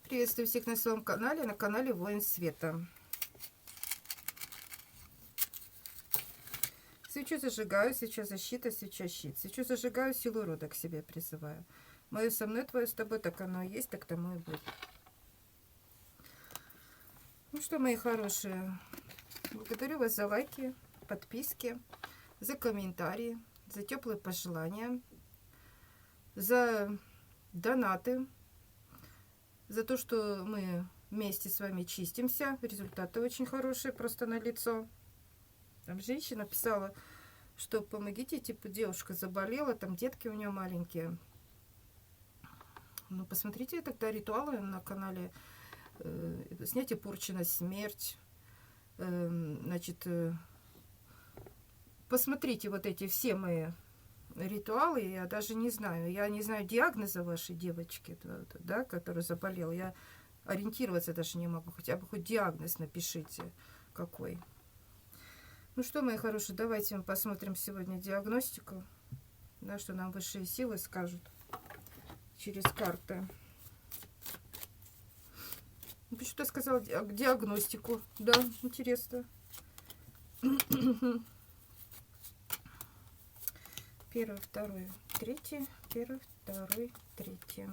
Приветствую всех на своем канале, на канале Воин Света. Свечу зажигаю, свеча защита, свеча щит. Свечу зажигаю, силу рода к себе призываю. Мое со мной, твое с тобой, так оно и есть, так тому и будет. Ну что, мои хорошие, благодарю вас за лайки, подписки, за комментарии, за теплые пожелания, за донаты, за то, что мы вместе с вами чистимся. Результаты очень хорошие, просто на лицо. Там женщина писала, что помогите, типа девушка заболела, там детки у нее маленькие. Ну, посмотрите тогда ритуалы на канале. Снятие порчи на смерть. Значит, посмотрите вот эти все мои ритуалы. Я даже не знаю. Я не знаю диагноза вашей девочки, да, которая заболела. Я ориентироваться даже не могу. Хотя бы хоть диагноз напишите какой. Ну что, мои хорошие, давайте мы посмотрим сегодня диагностику. Да, что нам высшие силы скажут через карты. Почему-то сказала диагностику. Да, интересно. Первый, второй, третий. Первый, второй, третий.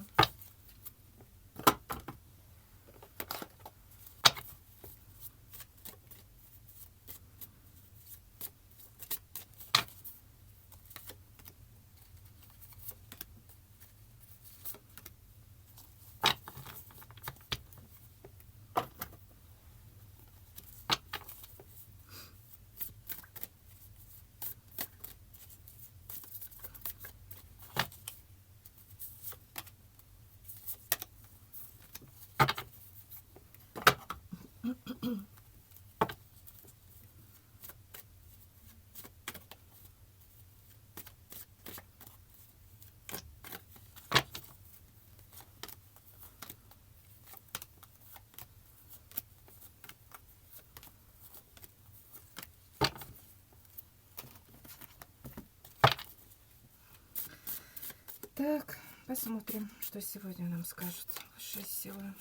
Так, посмотрим, что сегодня нам скажут высшие силы.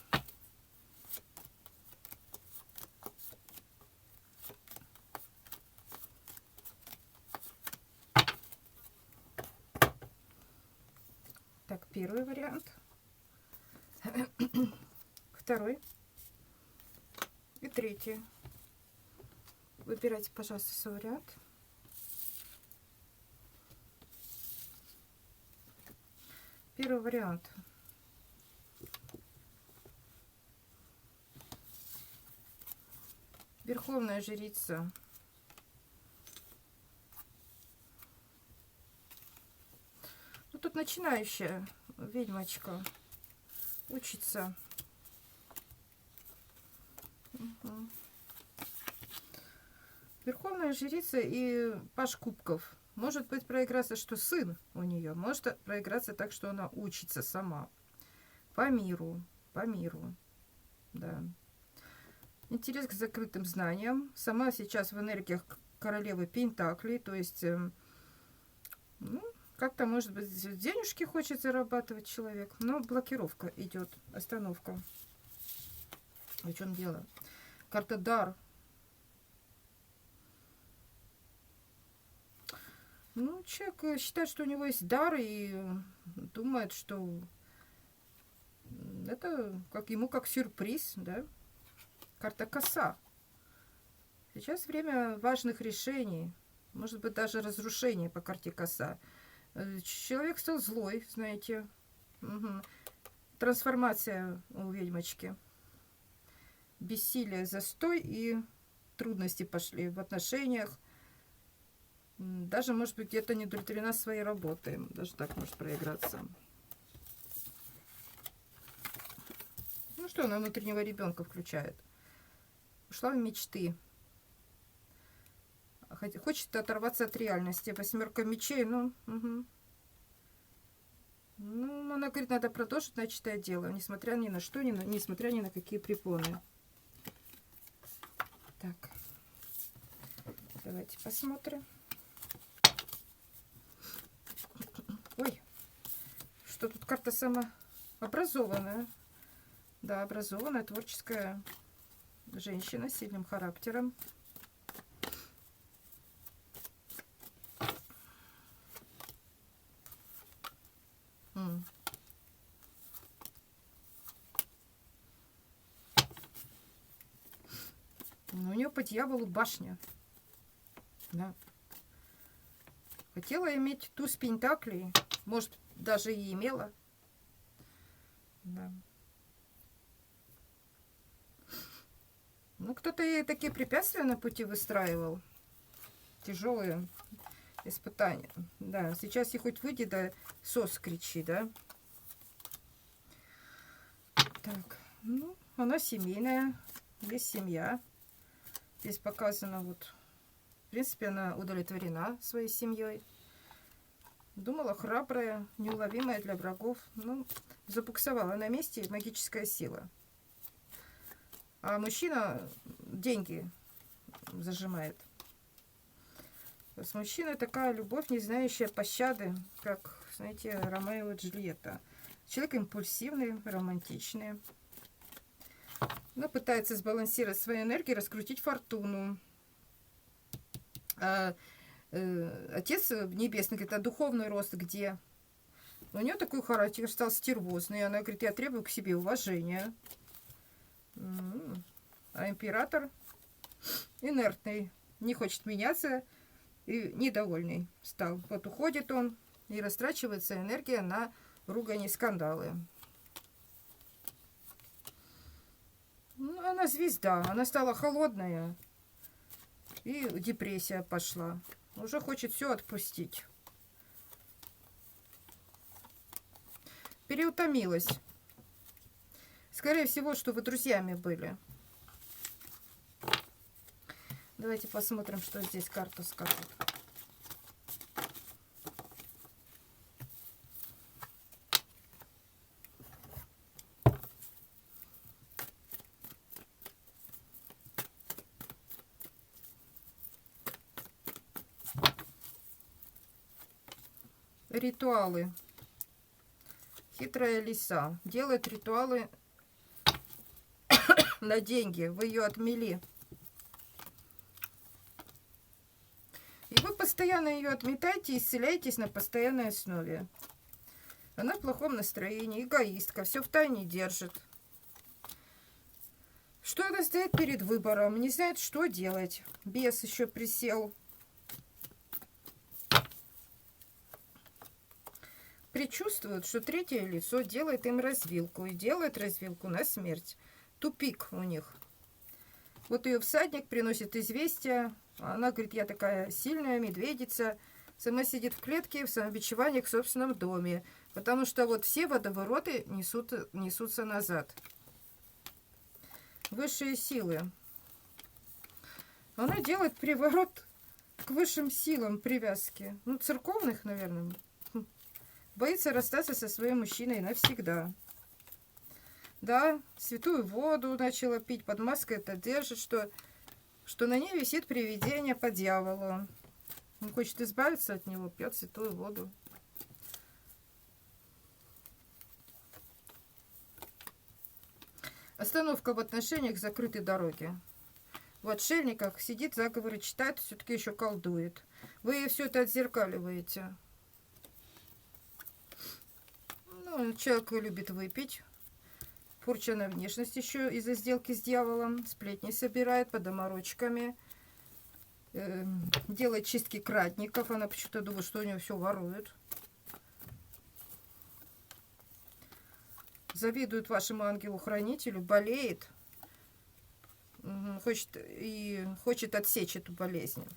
Так, первый вариант. Второй. И третий. Выбирайте, пожалуйста, свой вариант. Первый вариант. Верховная жрица. Ну, тут начинающая ведьмочка. Учится. Угу. Верховная жрица и паж кубков. Может быть проиграться, что сын у нее. Может проиграться так, что она учится сама. По миру. По миру. Да. Интерес к закрытым знаниям. Сама сейчас в энергиях королевы Пентаклей. То есть, ну, как-то, может быть, денежки хочет зарабатывать человек. Но блокировка идет. Остановка. В чем дело? Карта дар. Ну, человек считает, что у него есть дар и думает, что это как ему как сюрприз, да? Карта коса. Сейчас время важных решений, может быть, даже разрушения по карте коса. Человек стал злой, знаете. Угу. Трансформация у ведьмочки. Бессилие, застой и трудности пошли в отношениях. Даже, может быть, где-то не удовлетворена своей работой. Даже так может проиграться. Ну что, она внутреннего ребенка включает. Ушла в мечты. Хочет оторваться от реальности. Восьмерка мечей, ну... Угу. Ну, она говорит, надо продолжить начатое дело, несмотря ни на что, несмотря ни на какие препоны. Так. Давайте посмотрим. Ой, что тут карта самообразованная. Да, образованная, творческая женщина с сильным характером. У нее по дьяволу башня. Да. Хотела иметь туз пентаклей. Может, даже и имела. Да. Ну, кто-то ей такие препятствия на пути выстраивал. Тяжелые испытания. Да, сейчас и хоть выйди, да сос кричи, да. Так, ну, она семейная. Есть семья. Здесь показано вот... В принципе, она удовлетворена своей семьей. Думала, храбрая, неуловимая для врагов. Ну, забуксовала на месте магическая сила. А мужчина деньги зажимает. С мужчиной такая любовь, не знающая пощады, как, знаете, Ромео и Джульетта. Человек импульсивный, романтичный. Но пытается сбалансировать свою энергию, раскрутить фортуну. Отец Небесный говорит, а духовный рост где? У нее такой характер, стал стервозный. Она говорит, я требую к себе уважения. А император инертный, не хочет меняться и недовольный стал. Вот уходит он, и растрачивается энергия на ругань и скандалы. Ну, она звезда, она стала холодная, и депрессия пошла. Уже хочет все отпустить. Переутомилась. Скорее всего, что вы друзьями были. Давайте посмотрим, что здесь карта скажет. Ритуалы. Хитрая лиса делает ритуалы на деньги. Вы ее отмели. И вы постоянно ее отметаете, исцеляетесь на постоянной основе. Она в плохом настроении, эгоистка, все в тайне держит. Что она стоит перед выбором, не знает, что делать. Бес еще присел. Предчувствуют, что третье лицо делает им развилку. И делает развилку на смерть. Тупик у них. Вот ее всадник приносит известие. Она говорит, я такая сильная медведица. Сама сидит в клетке в самобичевании в собственном доме. Потому что вот все водовороты несутся назад. Высшие силы. Она делает приворот к высшим силам привязки. Ну, церковных, наверное. Боится расстаться со своим мужчиной навсегда. Да, святую воду начала пить, под маской это держит, что на ней висит привидение по дьяволу. Он хочет избавиться от него, пьет святую воду. Остановка в отношениях закрытой дороги. В отшельниках сидит, заговоры читает, все-таки еще колдует. Вы все это отзеркаливаете. Ну, человек любит выпить. Порча на внешность еще из-за сделки с дьяволом. Сплетни собирает под доморочками. Делает чистки крадников. Она почему-то думает, что у нее все воруют. Завидует вашему ангелу-хранителю. Болеет. Хочет отсечь эту болезнь.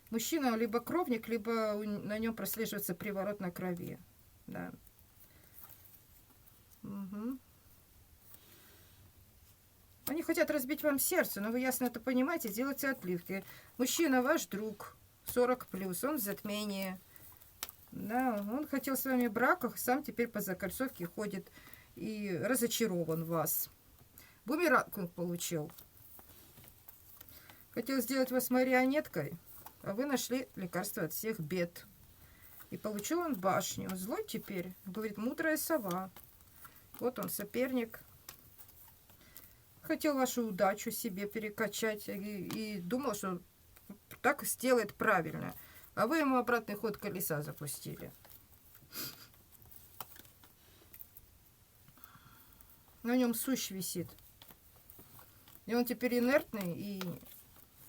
Мужчина либо кровник, либо на нем прослеживается приворот на крови. Да. Угу. Они хотят разбить вам сердце, но вы ясно это понимаете, делайте отливки. Мужчина ваш друг, 40+, он в затмении. Да, он хотел с вами брака, сам теперь по закольцовке ходит и разочарован в вас. Бумеранг он получил. Хотел сделать вас марионеткой. А вы нашли лекарство от всех бед. И получил он башню. Злой теперь, говорит, мудрая сова. Вот он, соперник. Хотел вашу удачу себе перекачать и думал, что так сделает правильно. А вы ему обратный ход колеса запустили. На нем сущ висит. И он теперь инертный и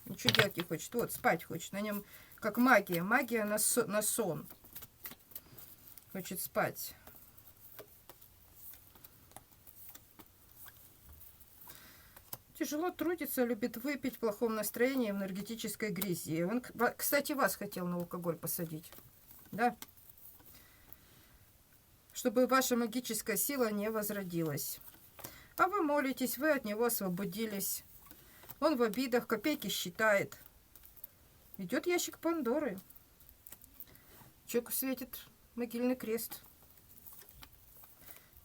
ничего делать не хочет. Вот, спать хочет. На нем как магия. Магия на сон. Хочет спать. Тяжело трудится, любит выпить, в плохом настроении, в энергетической грязи. Он, кстати, вас хотел на алкоголь посадить. Да? Чтобы ваша магическая сила не возродилась. А вы молитесь, вы от него освободились. Он в обидах, копейки считает. Идет ящик Пандоры. Человеку светит могильный крест.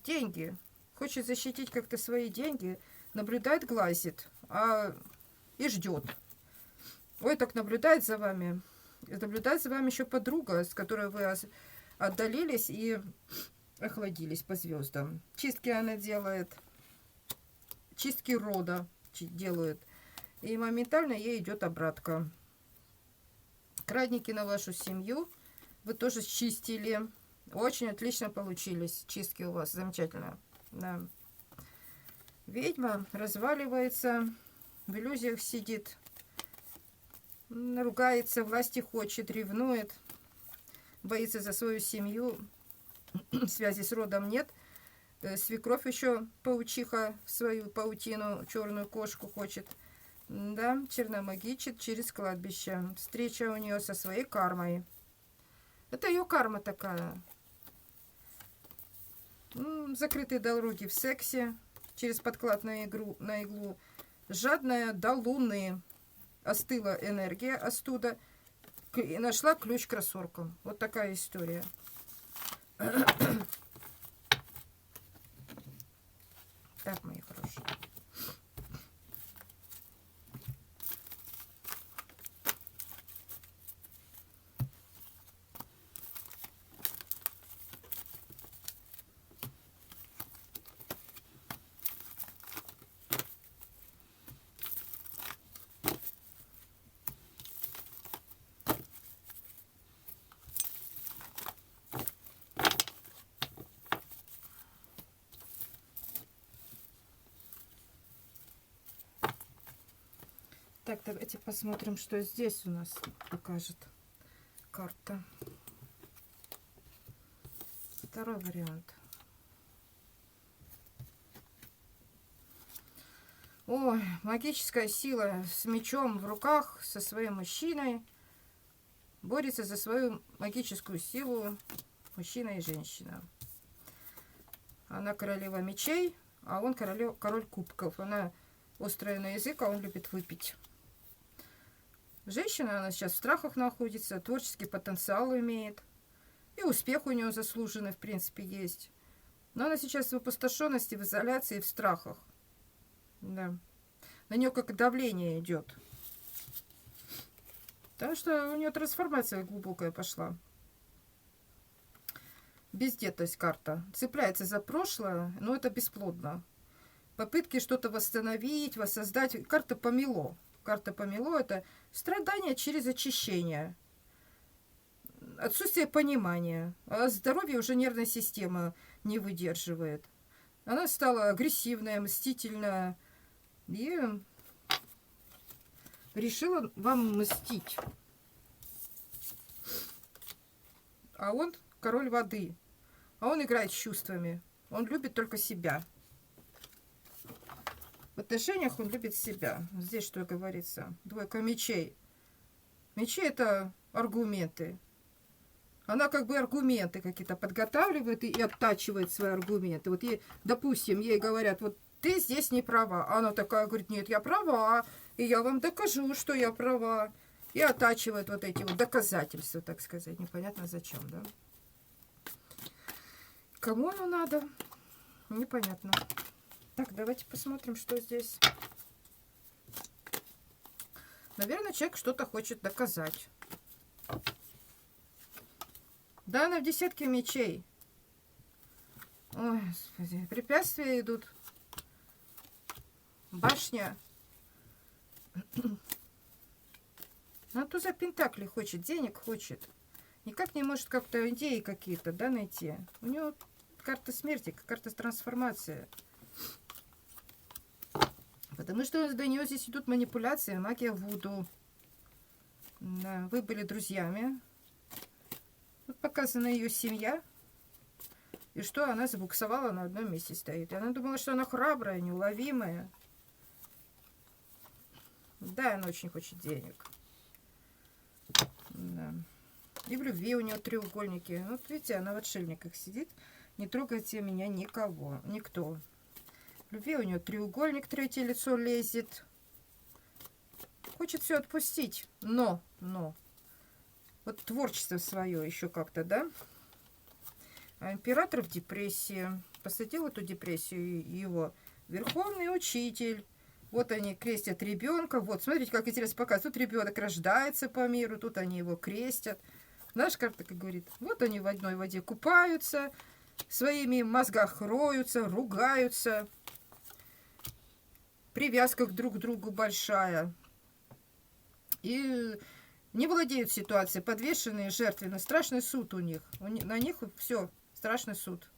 Деньги. Хочет защитить как-то свои деньги. Наблюдает, глазит, и ждет. Ой, так наблюдает за вами. Наблюдает за вами еще подруга, с которой вы отдалились и охладились по звездам. Чистки она делает. Чистки рода делают. И моментально ей идет обратка. Крадники на вашу семью. Вы тоже чистили. Очень отлично получились. Чистки у вас. Замечательно. Да. Ведьма разваливается. В иллюзиях сидит. Ругается. Власти хочет. Ревнует. Боится за свою семью. Связи с родом нет. Свекровь еще паучиха свою паутину, черную кошку хочет. Да, черномагичит через кладбище. Встреча у нее со своей кармой. Это ее карма такая. Закрытые дороги в сексе. Через подклад на иглу. Жадная до луны. Остыла энергия, остуда. И нашла ключ к рассоркам. Вот такая история. Так, мои хорошие. Так, давайте посмотрим, что здесь у нас покажет карта. Второй вариант. Ой, магическая сила с мечом в руках, со своим мужчиной. Борется за свою магическую силу мужчина и женщина. Она королева мечей, а он король кубков. Она острая на язык, а он любит выпить. Женщина, она сейчас в страхах находится, творческий потенциал имеет. И успех у нее заслуженный, в принципе, есть. Но она сейчас в опустошенности, в изоляции, в страхах. Да. На нее как давление идет. Так что у нее трансформация глубокая пошла. Бездетность карта. Цепляется за прошлое, но это бесплодно. Попытки что-то восстановить, воссоздать. Карта помело. Карта помело — это страдание через очищение. Отсутствие понимания. А здоровье уже нервная система не выдерживает. Она стала агрессивная, мстительная. И решила вам мстить. А он король воды. А он играет с чувствами. Он любит только себя. В отношениях он любит себя. Здесь что говорится? Двойка мечей. Мечи — это аргументы. Она как бы аргументы какие-то подготавливает и оттачивает свои аргументы. Вот ей, допустим, ей говорят, вот ты здесь не права. Она такая говорит, нет, я права. И я вам докажу, что я права. И оттачивает вот эти вот доказательства, так сказать. Непонятно зачем, да? Кому оно надо? Непонятно. Так, давайте посмотрим, что здесь. Наверное, человек что-то хочет доказать. Да, она в десятке мечей. Ой, господи. Препятствия идут. Башня. Ну, туз пентаклей хочет, денег хочет. Никак не может как-то идеи какие-то, да, найти. У него карта смерти, карта трансформации. Потому что до нее здесь идут манипуляции, магия вуду. Да, вы были друзьями. Вот показана ее семья. И что она забуксовала на одном месте стоит. И она думала, что она храбрая, неуловимая. Да, она очень хочет денег. Да. И в любви у нее треугольники. Вот видите, она в отшельниках сидит. Не трогайте меня никого, никто. В любви у нее треугольник, третье лицо лезет. Хочет все отпустить. Но. Вот творчество свое еще как-то, да? А император в депрессии. Посадил эту депрессию его верховный учитель. Вот они крестят ребенка. Вот, смотрите, как интересно показывают. Тут ребенок рождается по миру, тут они его крестят. Наша карта, как говорит, вот они в одной воде купаются, в своими мозгах роются, ругаются. Привязка друг к другу большая. И не владеют ситуацией. Подвешенные, жертвенные. Страшный суд у них. На них все. Страшный суд.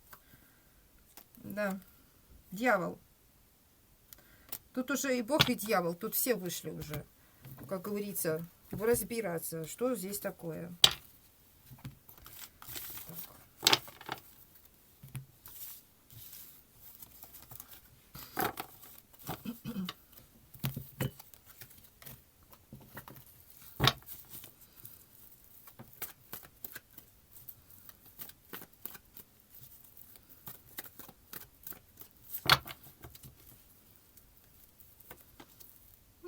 Да. Дьявол. Тут уже и Бог, и дьявол. Тут все вышли уже. Как говорится, разбираться, что здесь такое.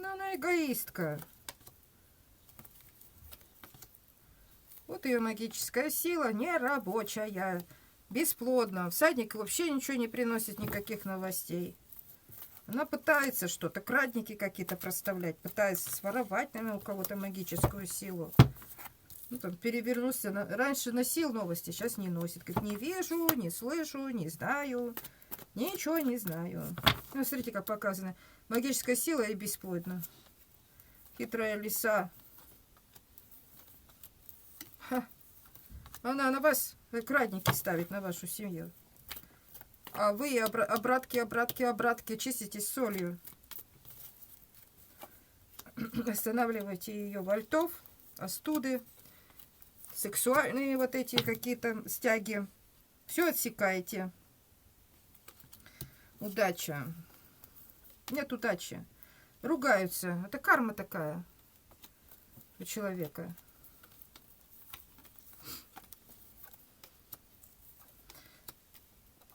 Она эгоистка. Вот ее магическая сила нерабочая, бесплодна. Всадник вообще ничего не приносит, никаких новостей. Она пытается что-то, крадники какие-то проставлять, пытается своровать, наверное, у кого-то магическую силу. Ну, там, перевернулся. Раньше носил новости, сейчас не носит. Говорит, не вижу, не слышу, не знаю. Ничего не знаю. Ну, смотрите, как показано. Магическая сила и бесплодна. Хитрая лиса. Ха. Она на вас крадники ставит, на вашу семью. А вы обратки чистите солью. Останавливайте ее вольтов, остуды, сексуальные вот эти какие-то стяги. Все отсекаете. Удача. Нет удачи. Ругаются. Это карма такая у человека.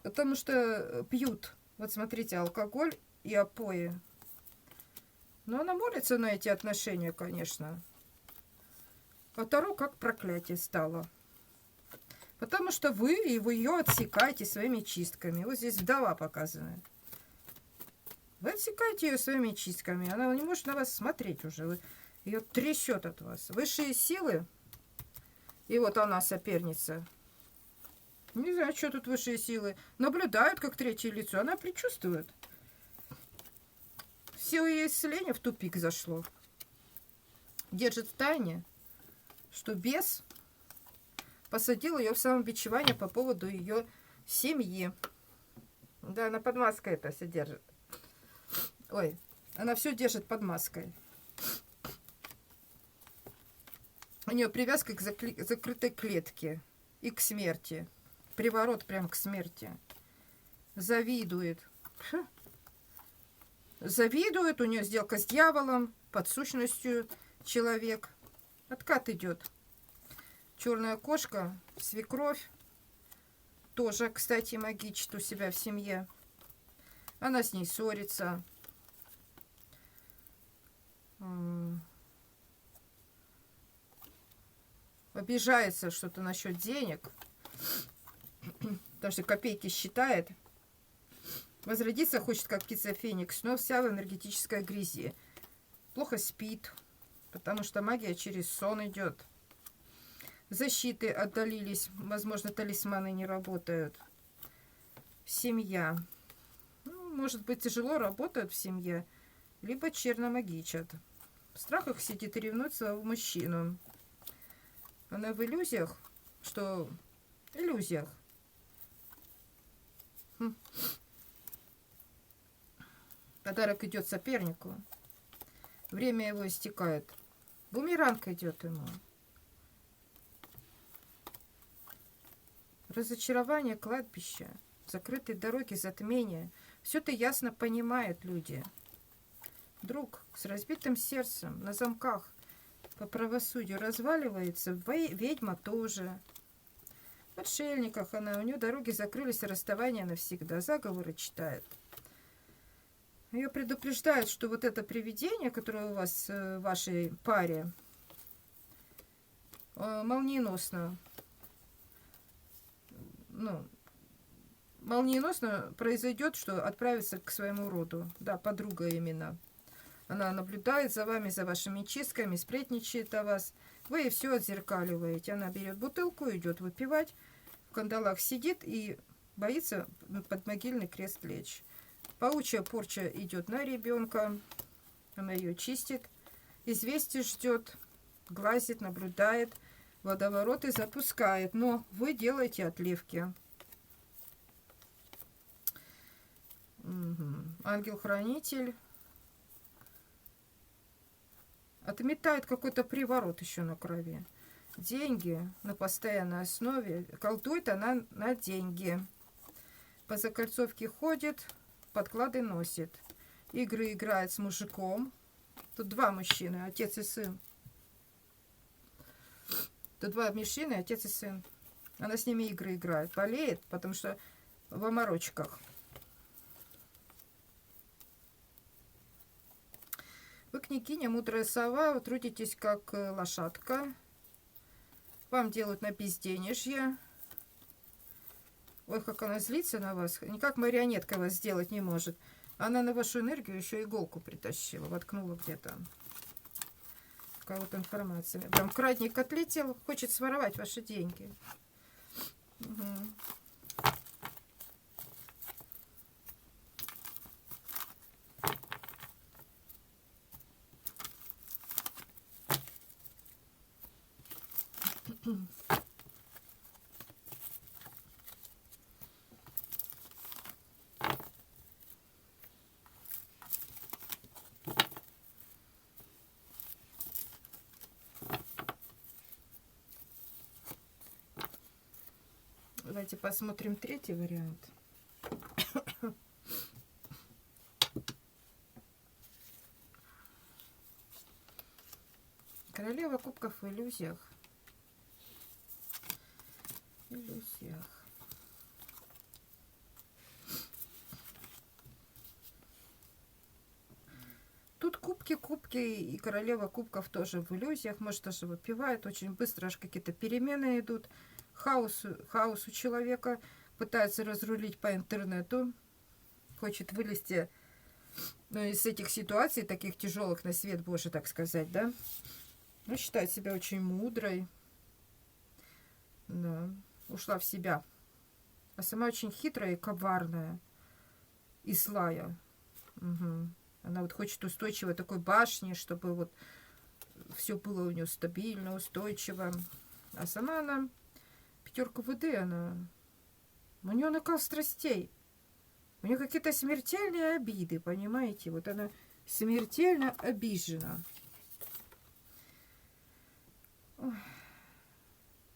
Потому что пьют. Вот смотрите, алкоголь и опои. Но она молится на эти отношения, конечно. А Таро как проклятие стало. Потому что вы ее отсекаете своими чистками. Вот здесь вдова показана. Вы отсекаете ее своими чистками. Она не может на вас смотреть уже. Ее трясет от вас. Высшие силы. И вот она соперница. Не знаю, что тут высшие силы. Наблюдают, как третье лицо. Она предчувствует. Все ее исцеление в тупик зашло. Держит в тайне, что бес посадил ее в самобичевание по поводу ее семьи. Да, она под маской это все держит. Ой, она все держит под маской. У нее привязка к закрытой клетке и к смерти. Приворот прям к смерти. Завидует. Завидует, у нее сделка с дьяволом, под сущностью человек. Откат идет. Черная кошка, свекровь. Тоже, кстати, магичит у себя в семье. Она с ней ссорится. Обижается что-то насчет денег. Потому что копейки считает. Возродиться хочет, как птица Феникс, но вся в энергетической грязи. Плохо спит, потому что магия через сон идет. Защиты отдалились. Возможно, талисманы не работают. Семья. Ну, может быть, тяжело работают в семье, либо черномагичат. В страхах сидит и ревнует своего мужчину. Она в иллюзиях, что... Иллюзиях. Подарок идет сопернику. Время его истекает. Бумеранг идет ему. Разочарование, кладбище, закрытые дороги, затмения. Все это ясно понимают люди. Друг с разбитым сердцем, на замках, по правосудию разваливается. Ведьма тоже. В отшельниках она, у нее дороги закрылись, расставание навсегда. Заговоры читает. Ее предупреждают, что вот это привидение, которое у вас в вашей паре, молниеносно, молниеносно произойдет, что отправится к своему роду. Да, подруга именно. Она наблюдает за вами, за вашими чистками, сплетничает о вас. Вы ей все отзеркаливаете. Она берет бутылку, идет выпивать, в кандалах сидит и боится под могильный крест лечь. Паучья порча идет на ребенка, она ее чистит, известий ждет, глазит, наблюдает, водовороты запускает, но вы делаете отливки. Ангел-хранитель отметает какой-то приворот еще на крови. Деньги на постоянной основе, колдует она на деньги. По закольцовке ходит, подклады носит. Игры играет с мужиком. Тут два мужчины, отец и сын. Тут два мужчины, отец и сын. Она с ними игры играет. Болеет, потому что в оморочках. Вы, княгиня, мудрая сова, трудитесь как лошадка. Вам делают на безденежье. Ой, как она злится на вас. Никак марионетка вас сделать не может. Она на вашу энергию еще иголку притащила, воткнула где-то. Такая вот информация. Прям крадник отлетел, хочет своровать ваши деньги. Угу. Давайте посмотрим третий вариант. Королева кубков в иллюзиях. Тут кубки и королева кубков тоже в иллюзиях. Может, даже выпивает. Очень быстро аж какие-то перемены идут. Хаос у человека. Пытается разрулить по интернету. Хочет вылезти из этих ситуаций, таких тяжелых на свет Божий, так сказать, да? Ну, считает себя очень мудрой. Да. Ушла в себя. А сама очень хитрая и коварная. И злая. Угу. Она вот хочет устойчивой такой башни, чтобы вот все было у нее стабильно, устойчиво. А сама она пятерка воды, она... У нее накал страстей. У нее какие-то смертельные обиды, понимаете? Вот она смертельно обижена. Ой.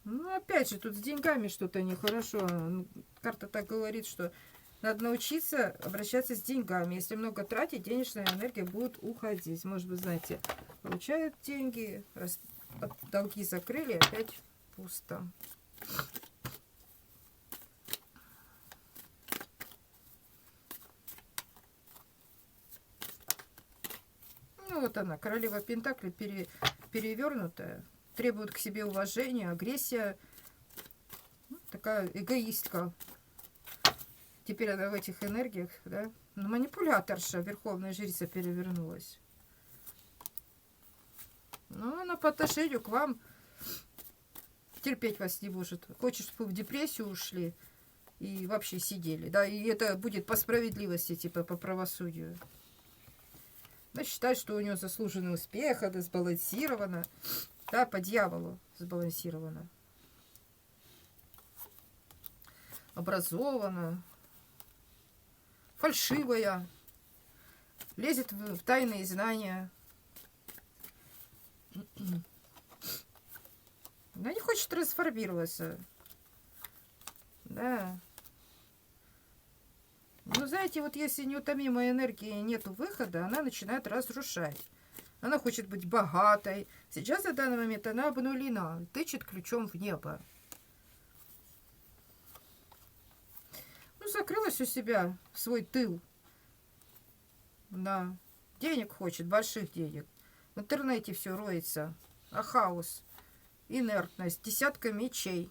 Ну, опять же, тут с деньгами что-то нехорошо. Карта так говорит, что надо научиться обращаться с деньгами. Если много тратить, денежная энергия будет уходить. Может быть, знаете, получают деньги, раз долги закрыли, опять пусто. Ну, вот она, королева Пентаклей перевернутая. Требует к себе уважения, агрессия. Такая эгоистка. Теперь она в этих энергиях, да? Ну, манипуляторша, верховная жрица перевернулась. Ну, она по отношению к вам терпеть вас не может. Хочет, чтобы вы в депрессию ушли. и вообще сидели, да, и это будет по справедливости, типа по правосудию. Она считает, что у нее заслуженный успех, это сбалансировано, да, по дьяволу сбалансировано. Образована, фальшивая, лезет в тайные знания. Она не хочет трансформироваться. Да. Ну, знаете, вот если неутомимой энергии нету выхода, она начинает разрушать. Она хочет быть богатой. Сейчас, на данный момент, она обнулена, тычет ключом в небо. Ну, закрылась у себя в свой тыл. Да. Денег хочет, больших денег. В интернете все роется. А хаос, инертность, десятка мечей.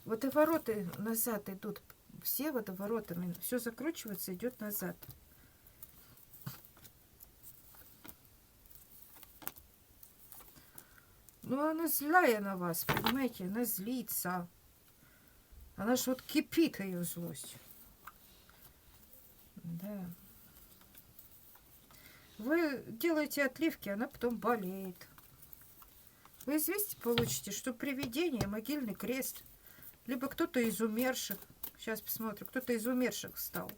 Водовороты назад идут. Все водоворотами. Все закручивается, идет назад. Ну, она злая на вас, понимаете? Она злится. Она ж вот кипит, ее злость. Да. Вы делаете отливки, она потом болеет. Вы известие получите, что привидение, могильный крест, либо кто-то из умерших. Сейчас посмотрю, кто-то из умерших встал.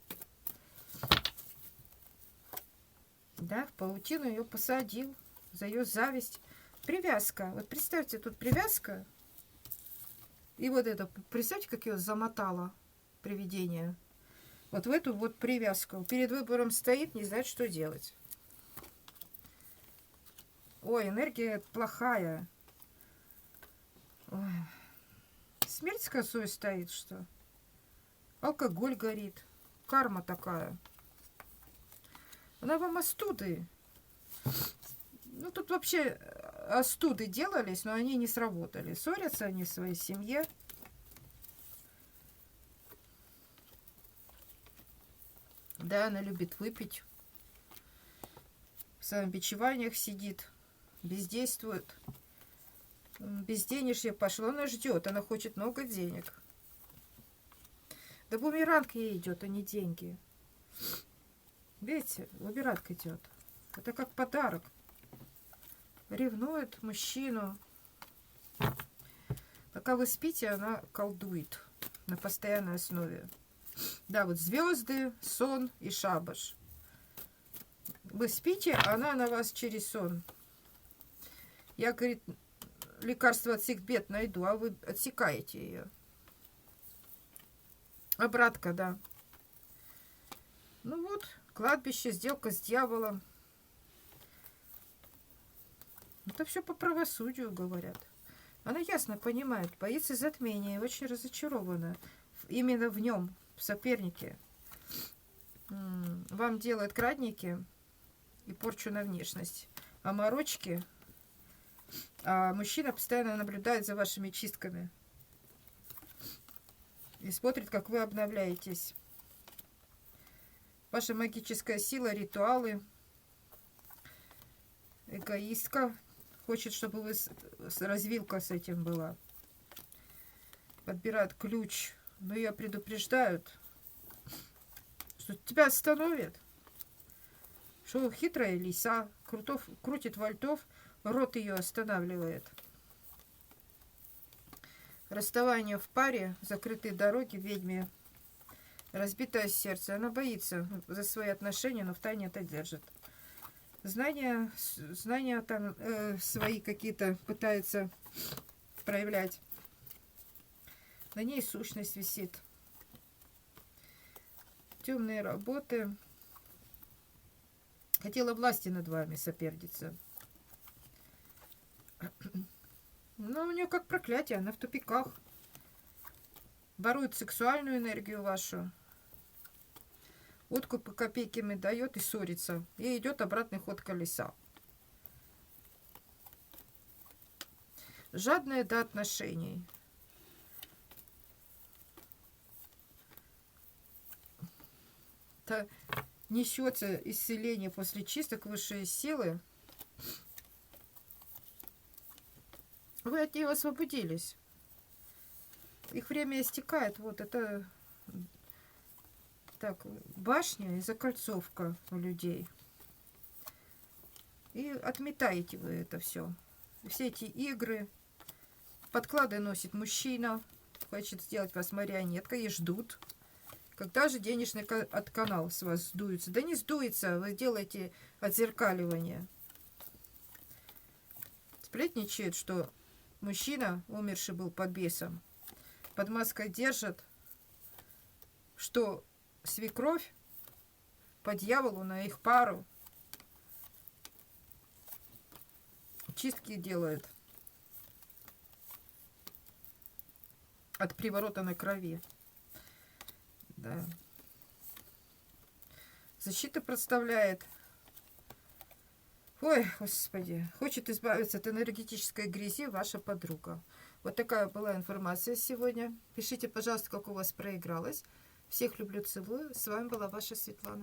Да, в паутину ее посадил за ее зависть. Привязка. Вот представьте, тут привязка. И вот это, представьте, как ее замотало привидение. Вот в эту вот привязку. Перед выбором стоит, не знает, что делать. Ой, энергия плохая. Ой. Смерть с косой стоит, что? Алкоголь горит. Карма такая. Она вам остуды. Ну, тут вообще остуды делались, но они не сработали. Ссорятся они в своей семье. Да, она любит выпить. В самобичеваниях сидит. Бездействует. Безденежье пошло, она ждет. Она хочет много денег. Да бумеранг ей идет, а не деньги. Видите, бумеранг идет. Это как подарок. Ревнует мужчину. Пока вы спите, она колдует на постоянной основе. Да, вот звезды, сон и шабаш. Вы спите, она на вас через сон. Я, говорит, лекарство от всех бед найду, а вы отсекаете ее. Обратка, да. Ну вот, кладбище, сделка с дьяволом. Это все по правосудию, говорят. Она ясно понимает, боится затмения и очень разочарована именно в нем, в сопернике. Вам делают крадники и порчу на внешность, а морочки, а мужчина постоянно наблюдает за вашими чистками и смотрит, как вы обновляетесь. Ваша магическая сила, ритуалы, эгоистка. Хочет, чтобы вы развилка с этим была. Подбирают ключ. Но ее предупреждают, что тебя остановят. Что хитрая лиса. Крутит вальтов. Рот ее останавливает. Расставание в паре. Закрытые дороги ведьме. Разбитое сердце. Она боится за свои отношения, но втайне это держит. Знания там свои какие-то пытается проявлять. На ней сущность висит. Темные работы. Хотела власти над вами соперница. Но у нее как проклятие, она в тупиках. Ворует сексуальную энергию вашу. Откуп по копейками дает и ссорится. И идет обратный ход колеса. Жадная до отношений. Несется исцеление после чисток, высшие силы. Вы от нее освободились. Их время истекает. Вот это так, башня и закольцовка у людей. И отметаете вы это все. Все эти игры. Подклады носит мужчина. Хочет сделать вас марионеткой и ждут. Когда же денежный канал с вас сдуется? Да не сдуется, вы делаете отзеркаливание. Сплетничает, что мужчина, умерший был под бесом, под маской держит, что свекровь по дьяволу на их пару чистки делает от приворота на крови. Да. Защита представляет. Ой, господи. Хочет избавиться от энергетической грязи ваша подруга. Вот такая была информация сегодня. Пишите, пожалуйста, как у вас проигралось. Всех люблю, целую. С вами была ваша Светлана.